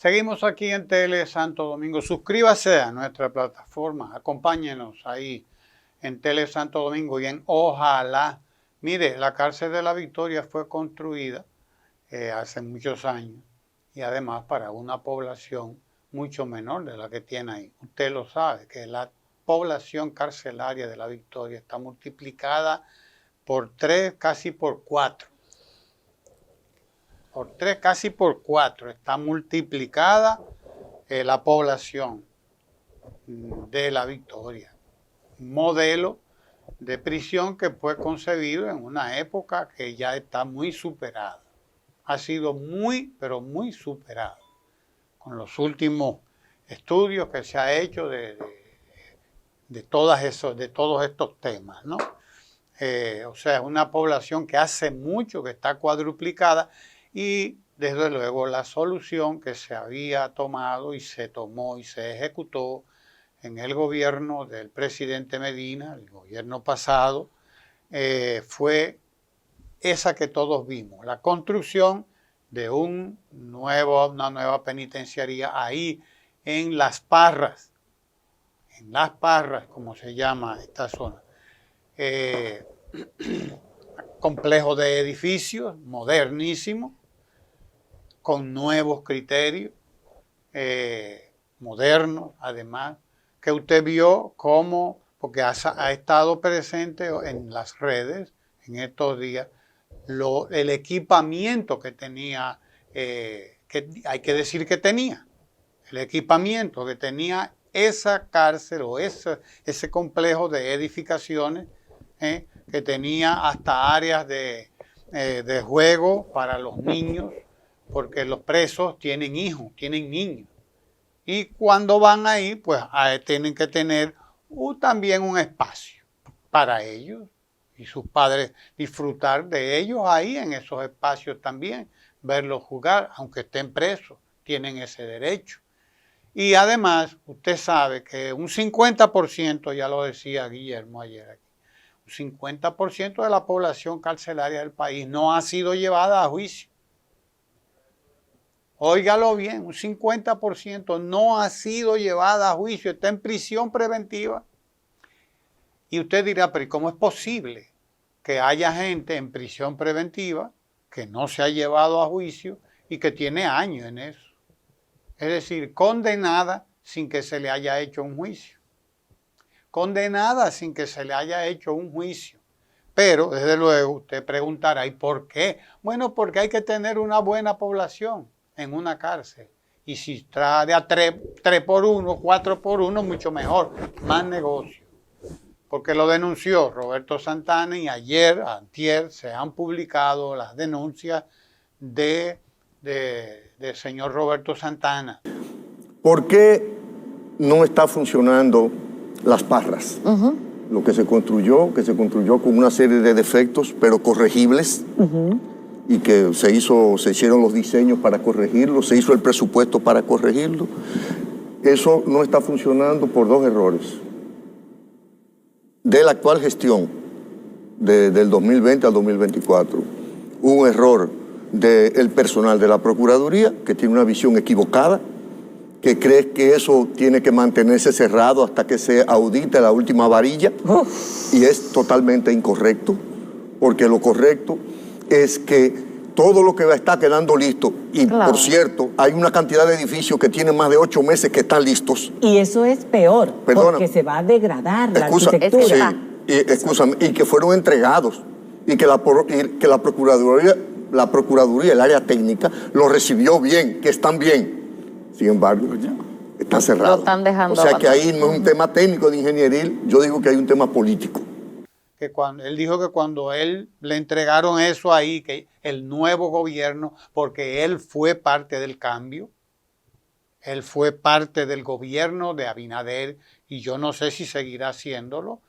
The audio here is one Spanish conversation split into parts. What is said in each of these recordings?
Seguimos aquí en Tele Santo Domingo. Suscríbase a nuestra plataforma, acompáñenos ahí en Tele Santo Domingo y en Ojalá. Mire, la cárcel de la Victoria fue construida hace muchos años y además para una población mucho menor de la que tiene ahí. Usted lo sabe, que la población carcelaria de la Victoria está multiplicada por 3, casi por 4. Por 3, casi por 4 está multiplicada la población de la Victoria. Un modelo de prisión que fue concebido en una época que ya está muy superada. Ha sido muy, pero muy superada. Con los últimos estudios que se ha hecho de todos estos temas, ¿no? O sea, es una población que hace mucho que está cuadruplicada. Y desde luego la solución que se había tomado y se tomó y se ejecutó en el gobierno del presidente Medina, el gobierno pasado, fue esa que todos vimos, la construcción de una nueva penitenciaría ahí en Las Parras, como se llama esta zona. Complejo de edificios modernísimo, con nuevos criterios, modernos, además, que usted vio cómo, porque ha estado presente en las redes en estos días, el equipamiento que tenía, que hay que decir que tenía, el equipamiento que tenía esa cárcel o ese complejo de edificaciones, que tenía hasta áreas de juego para los niños, porque los presos tienen hijos, tienen niños. Y cuando van ahí, pues tienen que tener también un espacio para ellos y sus padres disfrutar de ellos ahí en esos espacios también, verlos jugar, aunque estén presos, tienen ese derecho. Y además, usted sabe que un 50%, ya lo decía Guillermo ayer aquí, un 50% de la población carcelaria del país no ha sido llevada a juicio. Óigalo bien, un 50% no ha sido llevada a juicio, está en prisión preventiva. Y usted dirá, pero ¿cómo es posible que haya gente en prisión preventiva que no se ha llevado a juicio y que tiene años en eso? Es decir, condenada sin que se le haya hecho un juicio. Condenada sin que se le haya hecho un juicio. Pero, desde luego, usted preguntará, ¿y por qué? Bueno, porque hay que tener una buena población en una cárcel. Y si trae a 3 por 1, 4 por 1, mucho mejor, más negocio. Porque lo denunció Roberto Santana y antier, se han publicado las denuncias del señor Roberto Santana. ¿Por qué no está funcionando Las Parras? Lo que se construyó con una serie de defectos, pero corregibles, y que se hicieron los diseños para corregirlo, se hizo el presupuesto para corregirlo. Eso no está funcionando por 2 errores. De la actual gestión, del 2020 al 2024, hubo un error del personal de la Procuraduría, que tiene una visión equivocada, que cree que eso tiene que mantenerse cerrado hasta que se audite la última varilla, y es totalmente incorrecto, porque lo correcto es que todo lo que está quedando listo, y claro, por cierto, hay una cantidad de edificios que tienen más de 8 meses que están listos. Y eso es peor, porque se va a degradar la arquitectura. Sí, y que fueron entregados, y que la Procuraduría, el área técnica, lo recibió bien, que están bien. Sin embargo, está cerrado. Lo están dejando. O sea que ahí no es un tema técnico de ingenieril, yo digo que hay un tema político. Que él dijo que cuando él le entregaron eso ahí, que el nuevo gobierno, porque él fue parte del cambio, él fue parte del gobierno de Abinader, y yo no sé si seguirá haciéndolo,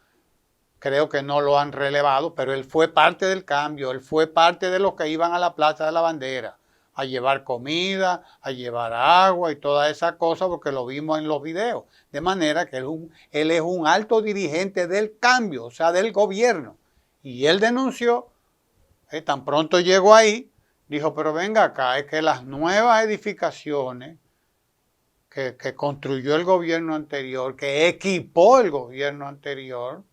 creo que no lo han relevado, pero él fue parte del cambio, él fue parte de los que iban a la Plaza de la Bandera a llevar comida, a llevar agua y todas esas cosas, porque lo vimos en los videos. De manera que él es un alto dirigente del cambio, o sea, del gobierno. Y él denunció, tan pronto llegó ahí, dijo, pero venga acá, es que las nuevas edificaciones que construyó el gobierno anterior, que equipó el gobierno anterior,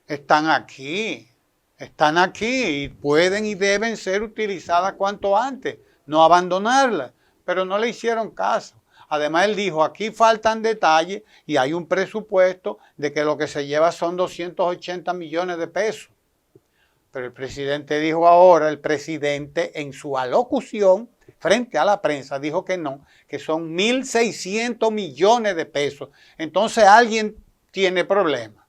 están aquí y pueden y deben ser utilizadas cuanto antes, no abandonarlas, pero no le hicieron caso. Además, él dijo, aquí faltan detalles y hay un presupuesto de que lo que se lleva son 280 millones de pesos. Pero el presidente dijo ahora, el presidente en su alocución frente a la prensa dijo que no, que son 1.600 millones de pesos. Entonces alguien tiene problema.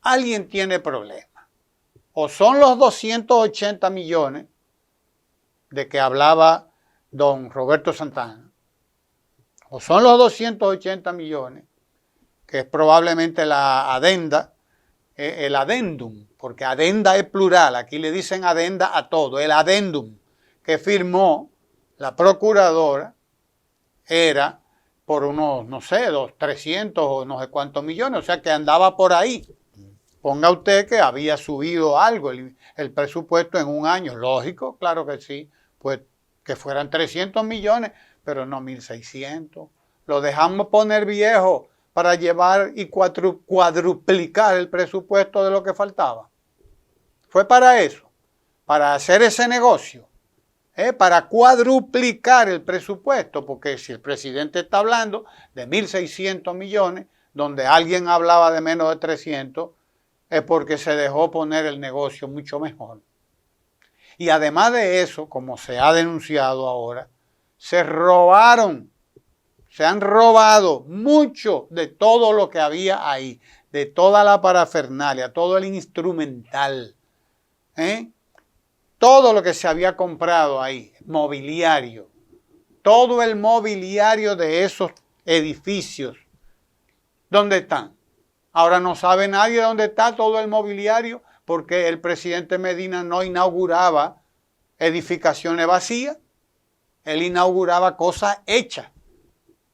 Alguien tiene problema. O son los 280 millones de que hablaba don Roberto Santana, o son los 280 millones, que es probablemente la adenda, el adendum, porque adenda es plural, aquí le dicen adenda a todo, el adendum que firmó la procuradora era por unos, no sé, 300 o no sé cuántos millones, o sea que andaba por ahí. Ponga usted que había subido algo el presupuesto en un año, lógico, claro que sí, pues que fueran 300 millones, pero no 1.600. Lo dejamos poner viejo para llevar y cuadruplicar el presupuesto de lo que faltaba. Fue para eso, para hacer ese negocio, para cuadruplicar el presupuesto, porque si el presidente está hablando de 1.600 millones, donde alguien hablaba de menos de 300, es porque se dejó poner el negocio mucho mejor. Y además de eso, como se ha denunciado ahora, se han robado mucho de todo lo que había ahí, de toda la parafernalia, todo el instrumental, todo lo que se había comprado ahí, mobiliario, todo el mobiliario de esos edificios. ¿Dónde están? Ahora no sabe nadie dónde está todo el mobiliario porque el presidente Medina no inauguraba edificaciones vacías, él inauguraba cosas hechas.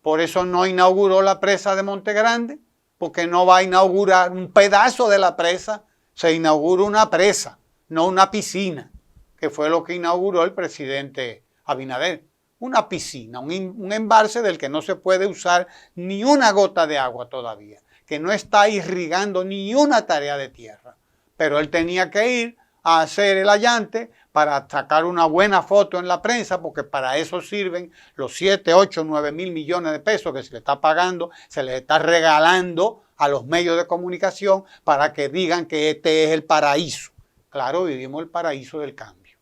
Por eso no inauguró la presa de Monte Grande, porque no va a inaugurar un pedazo de la presa, se inaugura una presa, no una piscina, que fue lo que inauguró el presidente Abinader. Una piscina, un embalse del que no se puede usar ni una gota de agua todavía, que no está irrigando ni una tarea de tierra. Pero él tenía que ir a hacer el allante para sacar una buena foto en la prensa, porque para eso sirven los 7, 8, 9 mil millones de pesos que se le está pagando, se les está regalando a los medios de comunicación para que digan que este es el paraíso. Claro, vivimos el paraíso del cambio,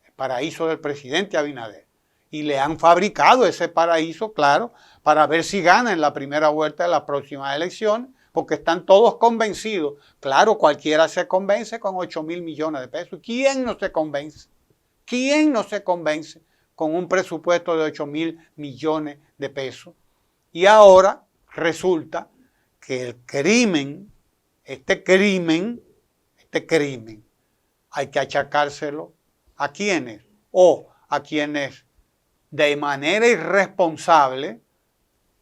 el paraíso del presidente Abinader. Y le han fabricado ese paraíso, claro, para ver si gana en la primera vuelta de las próximas elecciones, porque están todos convencidos. Claro, cualquiera se convence con 8.000 millones de pesos. ¿Quién no se convence? ¿Quién no se convence con un presupuesto de 8.000 millones de pesos? Y ahora resulta que el crimen, este crimen, hay que achacárselo ¿a quiénes? O a quienes de manera irresponsable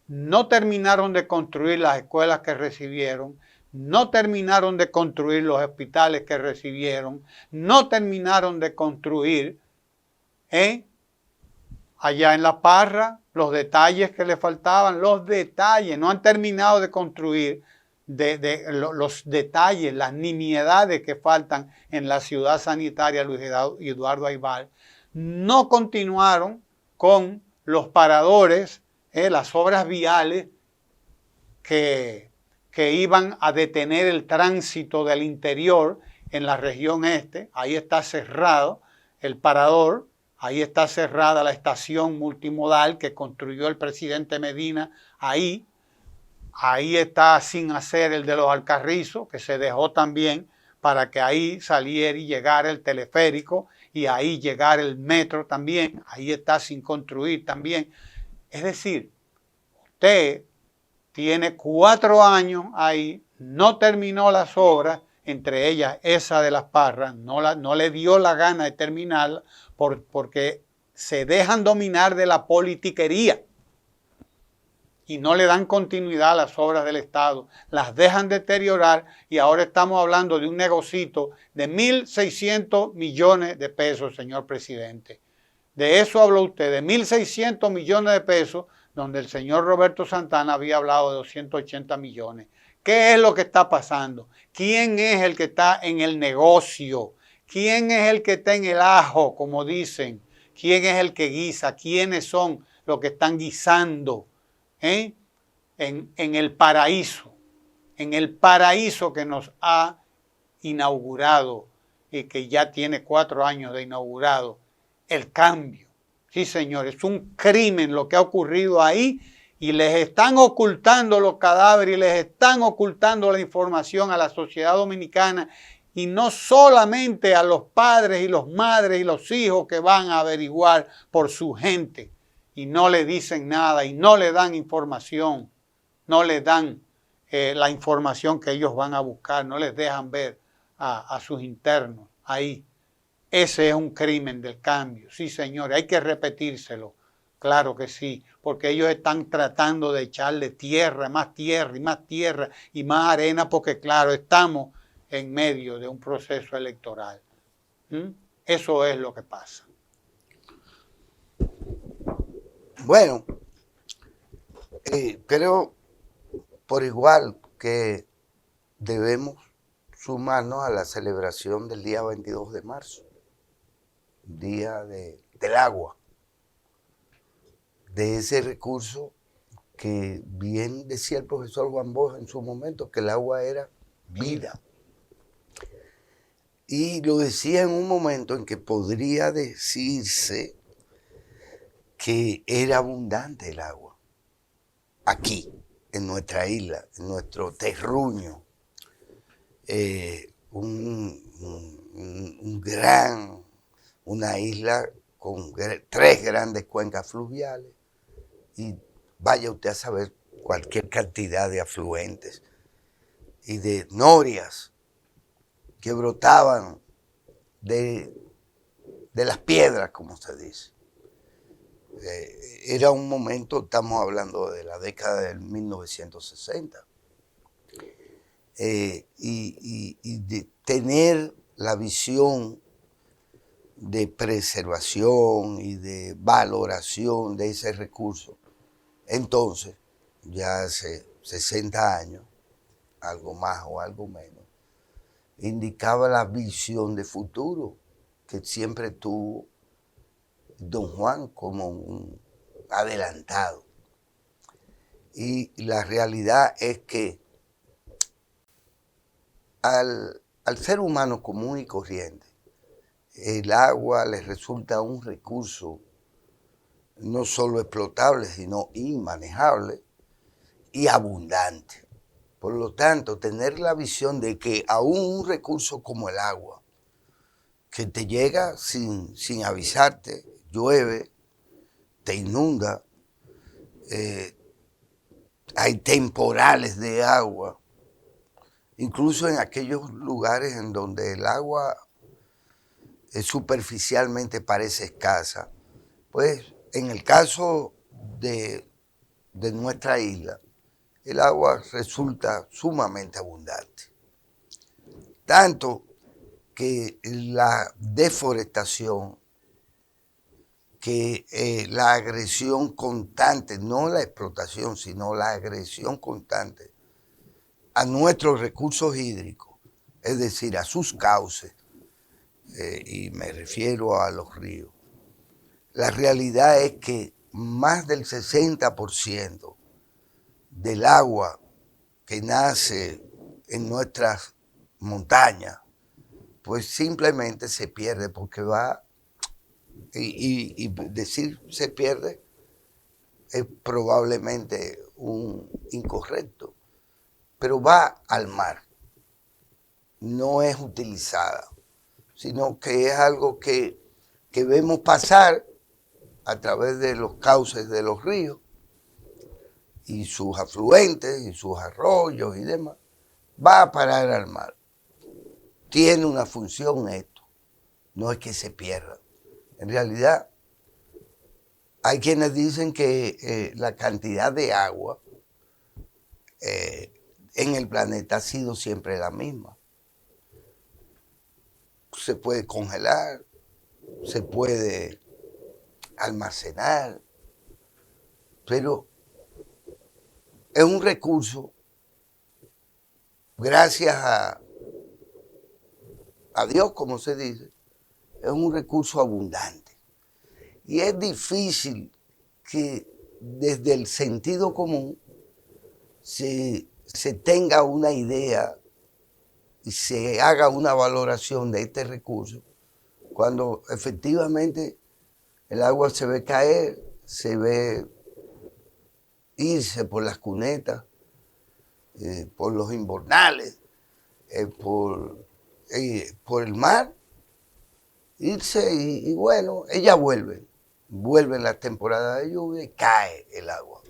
no terminaron de construir las escuelas que recibieron, no terminaron de construir los hospitales que recibieron, no terminaron de construir allá en La Parra los detalles que le faltaban, los detalles, no han terminado de construir los detalles, las nimiedades que faltan en la ciudad sanitaria Luis Eduardo Aybar, no continuaron con los paradores, las obras viales que iban a detener el tránsito del interior en la región este. Ahí está cerrado el parador, ahí está cerrada la estación multimodal que construyó el presidente Medina ahí. Ahí está sin hacer el de los Alcarrizos, que se dejó también para que ahí saliera y llegara el teleférico y ahí llegara el metro también. Ahí está sin construir también. Es decir, usted tiene 4 años ahí, no terminó las obras, entre ellas esa de Las Parras, no le dio la gana de terminarla porque se dejan dominar de la politiquería y no le dan continuidad a las obras del Estado, las dejan deteriorar y ahora estamos hablando de un negocito de 1.600 millones de pesos, señor presidente. De eso habló usted, de 1.600 millones de pesos, donde el señor Roberto Santana había hablado de 280 millones. ¿Qué es lo que está pasando? ¿Quién es el que está en el negocio? ¿Quién es el que está en el ajo, como dicen? ¿Quién es el que guisa? ¿Quiénes son los que están guisando en el paraíso? En el paraíso que nos ha inaugurado y que ya tiene 4 años de inaugurado, el cambio. Sí, señores, es un crimen lo que ha ocurrido ahí y les están ocultando los cadáveres y les están ocultando la información a la sociedad dominicana y no solamente a los padres y las madres y los hijos que van a averiguar por su gente y no le dicen nada y no le dan información, no le dan la información que ellos van a buscar, no les dejan ver a sus internos ahí. Ese es un crimen del cambio, sí señores, hay que repetírselo, claro que sí, porque ellos están tratando de echarle tierra y más tierra y más arena, porque claro, estamos en medio de un proceso electoral. Eso es lo que pasa. Bueno, creo por igual que debemos sumarnos a la celebración del día 22 de marzo, Día del Agua, de ese recurso que bien decía el profesor Juan Bosch en su momento, que el agua era vida. Y lo decía en un momento en que podría decirse que era abundante el agua, aquí, en nuestra isla, en nuestro terruño, una isla con 3 grandes cuencas fluviales y vaya usted a saber cualquier cantidad de afluentes y de norias que brotaban de las piedras, como se dice. Era un momento, estamos hablando de la década del 1960, y de tener la visión de preservación y de valoración de ese recurso. Entonces, ya hace 60 años, algo más o algo menos, indicaba la visión de futuro que siempre tuvo don Juan como un adelantado. Y la realidad es que al ser humano común y corriente, el agua le resulta un recurso no solo explotable, sino inmanejable y abundante. Por lo tanto, tener la visión de que aún un recurso como el agua, que te llega sin avisarte, llueve, te inunda, hay temporales de agua, incluso en aquellos lugares en donde el agua superficialmente parece escasa, pues en el caso de nuestra isla, el agua resulta sumamente abundante. Tanto que la deforestación, que la agresión constante, no la explotación, sino la agresión constante a nuestros recursos hídricos, es decir, a sus cauces, y me refiero a los ríos. La realidad es que más del 60% del agua que nace en nuestras montañas, pues simplemente se pierde porque va, y decir se pierde es probablemente un incorrecto, pero va al mar, no es utilizada, sino que es algo que vemos pasar a través de los cauces de los ríos y sus afluentes y sus arroyos y demás, va a parar al mar. Tiene una función esto, no es que se pierda. En realidad, hay quienes dicen que la cantidad de agua en el planeta ha sido siempre la misma. Se puede congelar, se puede almacenar, pero es un recurso, gracias a Dios, como se dice, es un recurso abundante. Y es difícil que desde el sentido común se tenga una idea y se haga una valoración de este recurso cuando efectivamente el agua se ve caer, se ve irse por las cunetas, por los invernales, por el mar, irse y bueno, ella vuelve en la temporada de lluvia y cae el agua.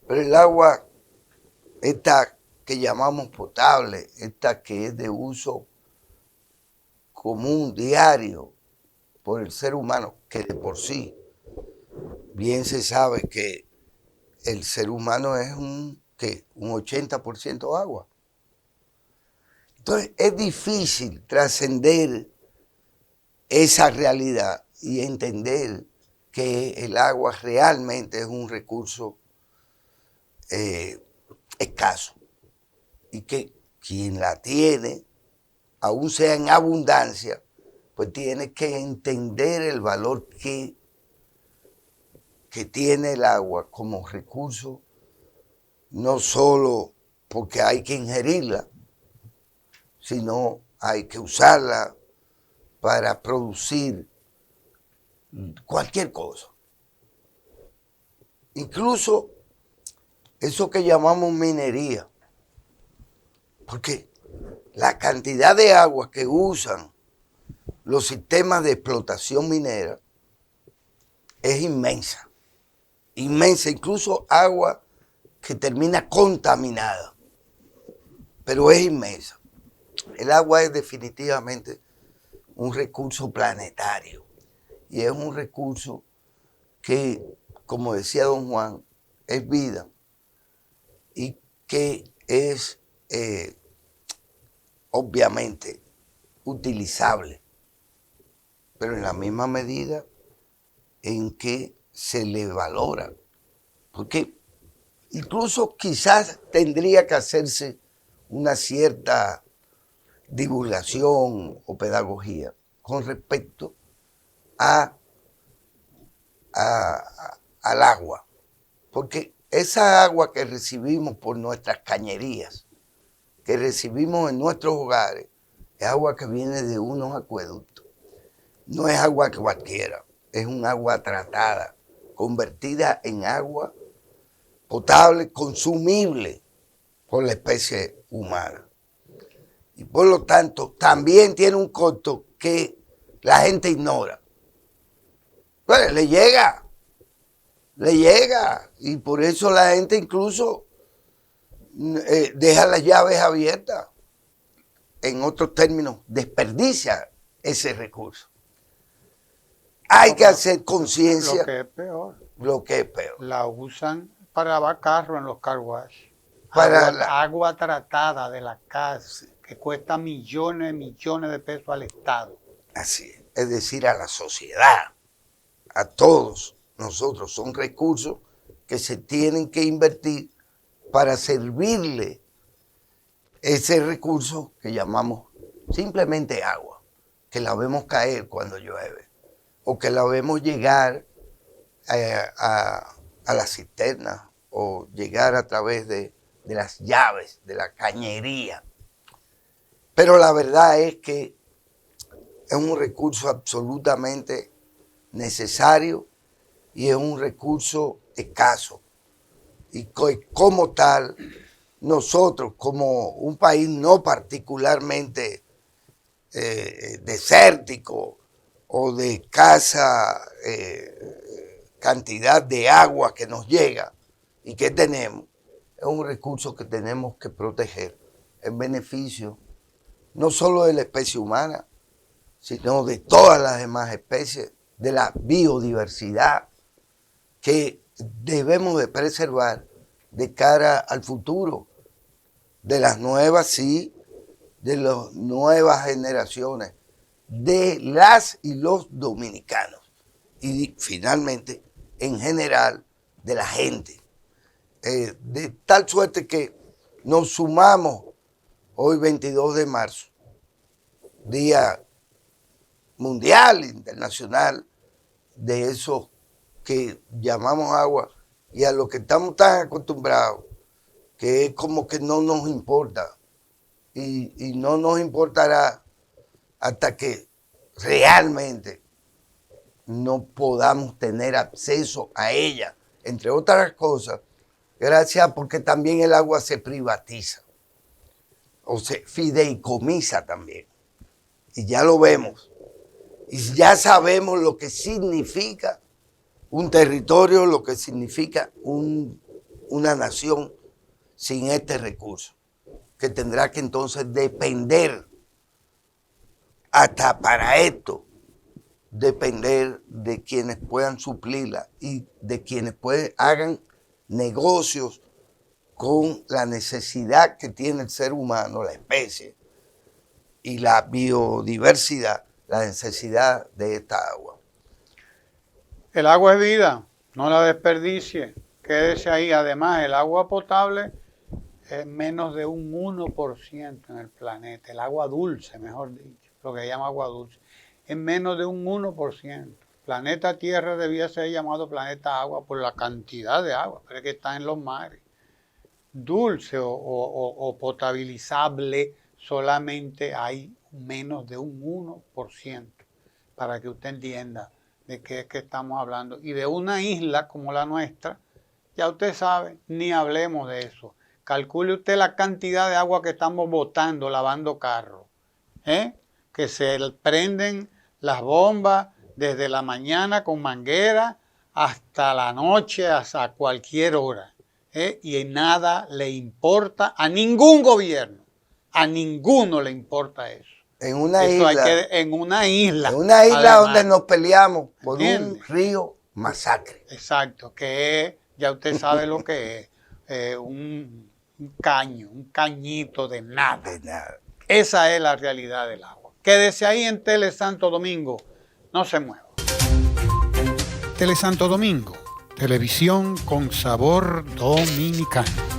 Pero el agua, esta que llamamos potable, esta que es de uso común, diario, por el ser humano, que de por sí, bien se sabe que el ser humano es un 80% agua. Entonces es difícil trascender esa realidad y entender que el agua realmente es un recurso escaso y que quien la tiene, aún sea en abundancia, pues tiene que entender el valor que tiene el agua como recurso, no solo porque hay que ingerirla, sino hay que usarla para producir cualquier cosa. Incluso eso que llamamos minería, porque la cantidad de agua que usan los sistemas de explotación minera es inmensa, inmensa, incluso agua que termina contaminada, pero es inmensa. El agua es definitivamente un recurso planetario y es un recurso que, como decía don Juan, es vida y que es obviamente utilizable, pero en la misma medida en que se le valora, porque incluso quizás tendría que hacerse una cierta divulgación o pedagogía con respecto al agua, porque esa agua que recibimos por nuestras cañerías, que recibimos en nuestros hogares, es agua que viene de unos acueductos. No es agua cualquiera, es un agua tratada, convertida en agua potable, consumible por la especie humana. Y por lo tanto, también tiene un costo que la gente ignora. Pues le llega, y por eso la gente incluso deja las llaves abiertas. En otros términos, desperdicia ese recurso. Hay que hacer conciencia. Lo que es peor. La usan para lavar carros en los car wash. Agua tratada de la casa, que cuesta millones de pesos al Estado. Así es decir, a la sociedad, a todos nosotros, son recursos que se tienen que invertir para servirle ese recurso que llamamos simplemente agua, que la vemos caer cuando llueve, o que la vemos llegar a la cisterna, o llegar a través de las llaves, de la cañería. Pero la verdad es que es un recurso absolutamente necesario y es un recurso escaso. Y como tal, nosotros como un país no particularmente desértico o de escasa cantidad de agua que nos llega y que tenemos, es un recurso que tenemos que proteger en beneficio no solo de la especie humana, sino de todas las demás especies, de la biodiversidad que debemos de preservar de cara al futuro, de las nuevas, sí, de las nuevas generaciones, de las y los dominicanos. Y finalmente, en general, de la gente. De tal suerte que nos sumamos hoy 22 de marzo, Día Mundial, Internacional, de eso que llamamos agua, y a lo que estamos tan acostumbrados, que es como que no nos importa, y no nos importará hasta que realmente no podamos tener acceso a ella, entre otras cosas, gracias porque también el agua se privatiza, o se fideicomiса también, y ya lo vemos, y ya sabemos lo que significa un territorio, lo que significa una nación sin este recurso, que tendrá que entonces depender, hasta para esto, depender de quienes puedan suplirla y de quienes hagan negocios con la necesidad que tiene el ser humano, la especie y la biodiversidad, la necesidad de esta agua. El agua es vida, no la desperdicie, quédese ahí. Además, el agua potable es menos de un 1% en el planeta. El agua dulce, mejor dicho, lo que se llama agua dulce, es menos de un 1%. Planeta Tierra debía ser llamado planeta agua por la cantidad de agua, pero es que está en los mares. Dulce o potabilizable solamente hay menos de un 1%, para que usted entienda de qué es que estamos hablando. Y de una isla como la nuestra, ya usted sabe, ni hablemos de eso. Calcule usted la cantidad de agua que estamos botando lavando carros, que se prenden las bombas desde la mañana con manguera hasta la noche, hasta cualquier hora. Y nada le importa a ningún gobierno, a ninguno le importa eso. En una isla. En una isla. En una isla además, donde nos peleamos por ¿entiende? Un río masacre. Exacto, que es, ya usted sabe lo que es, un cañito de nada. De nada. Esa es la realidad del agua. Quédese ahí en Tele Santo Domingo, no se mueva. Tele Santo Domingo, televisión con sabor dominicano.